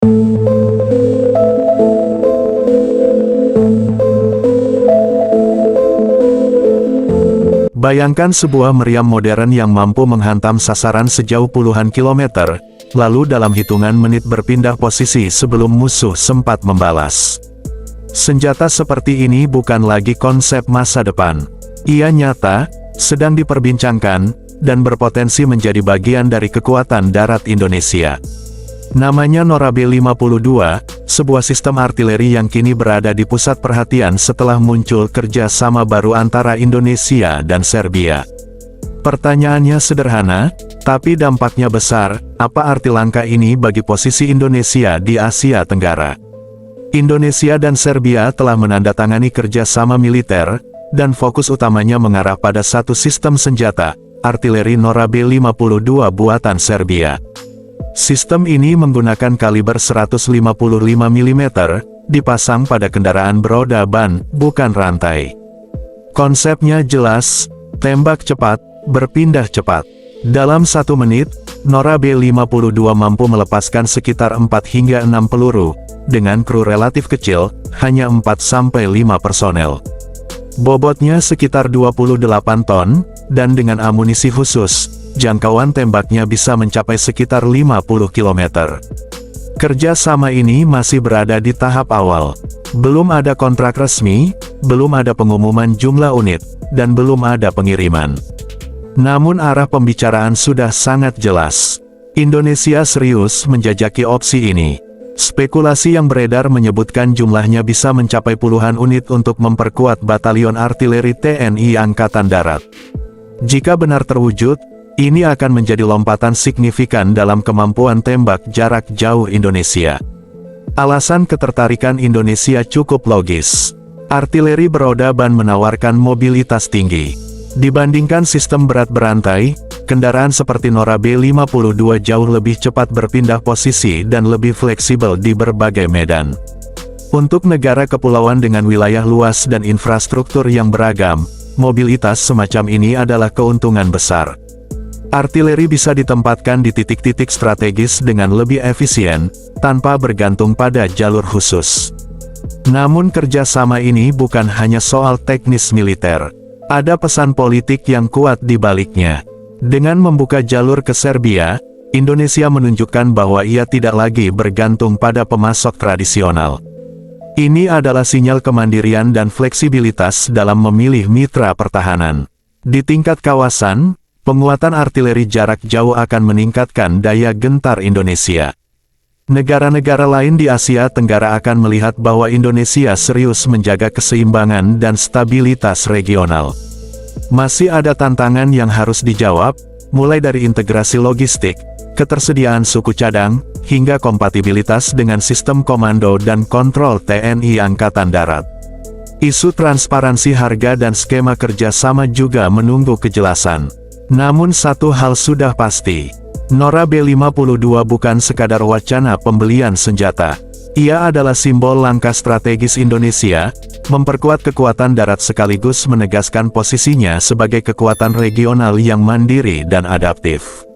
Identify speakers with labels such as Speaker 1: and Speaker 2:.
Speaker 1: Bayangkan sebuah meriam modern yang mampu menghantam sasaran sejauh puluhan kilometer, lalu dalam hitungan menit berpindah posisi sebelum musuh sempat membalas. Senjata seperti ini bukan lagi konsep masa depan. Ia nyata, sedang diperbincangkan, dan berpotensi menjadi bagian dari kekuatan darat Indonesia. Namanya Nora B-52, sebuah sistem artileri yang kini berada di pusat perhatian setelah muncul kerjasama baru antara Indonesia dan Serbia. Pertanyaannya sederhana, tapi dampaknya besar. Apa arti langkah ini bagi posisi Indonesia di Asia Tenggara? Indonesia dan Serbia telah menandatangani kerjasama militer, dan fokus utamanya mengarah pada satu sistem senjata, artileri Nora B-52 buatan Serbia. Sistem ini menggunakan kaliber 155 mm, dipasang pada kendaraan beroda ban, bukan rantai. Konsepnya jelas, tembak cepat, berpindah cepat. Dalam 1 menit, Nora B-52 mampu melepaskan sekitar 4 hingga 6 peluru, dengan kru relatif kecil, hanya 4-5 personel. Bobotnya sekitar 28 ton, dan dengan amunisi khusus, jangkauan tembaknya bisa mencapai sekitar 50 km. Kerjasama ini masih berada di tahap awal. Belum ada kontrak resmi, belum ada pengumuman jumlah unit, dan belum ada pengiriman. Namun arah pembicaraan sudah sangat jelas. Indonesia serius menjajaki opsi ini. Spekulasi yang beredar menyebutkan jumlahnya bisa mencapai puluhan unit untuk memperkuat batalion artileri TNI Angkatan Darat. Jika benar terwujud, ini akan menjadi lompatan signifikan dalam kemampuan tembak jarak jauh Indonesia. Alasan ketertarikan Indonesia cukup logis. Artileri beroda ban menawarkan mobilitas tinggi. Dibandingkan sistem berat berantai, kendaraan seperti Nora B-52 jauh lebih cepat berpindah posisi dan lebih fleksibel di berbagai medan. Untuk negara kepulauan dengan wilayah luas dan infrastruktur yang beragam, mobilitas semacam ini adalah keuntungan besar. Artileri bisa ditempatkan di titik-titik strategis dengan lebih efisien, tanpa bergantung pada jalur khusus. Namun kerjasama ini bukan hanya soal teknis militer. Ada pesan politik yang kuat di baliknya. Dengan membuka jalur ke Serbia, Indonesia menunjukkan bahwa ia tidak lagi bergantung pada pemasok tradisional. Ini adalah sinyal kemandirian dan fleksibilitas dalam memilih mitra pertahanan. Di tingkat kawasan, penguatan artileri jarak jauh akan meningkatkan daya gentar Indonesia. Negara-negara lain di Asia Tenggara akan melihat bahwa Indonesia serius menjaga keseimbangan dan stabilitas regional. Masih ada tantangan yang harus dijawab, mulai dari integrasi logistik, ketersediaan suku cadang, hingga kompatibilitas dengan sistem komando dan kontrol TNI Angkatan Darat. Isu transparansi harga dan skema kerjasama juga menunggu kejelasan. Namun satu hal sudah pasti, Nora B-52 bukan sekadar wacana pembelian senjata. Ia adalah simbol langkah strategis Indonesia, memperkuat kekuatan darat sekaligus menegaskan posisinya sebagai kekuatan regional yang mandiri dan adaptif.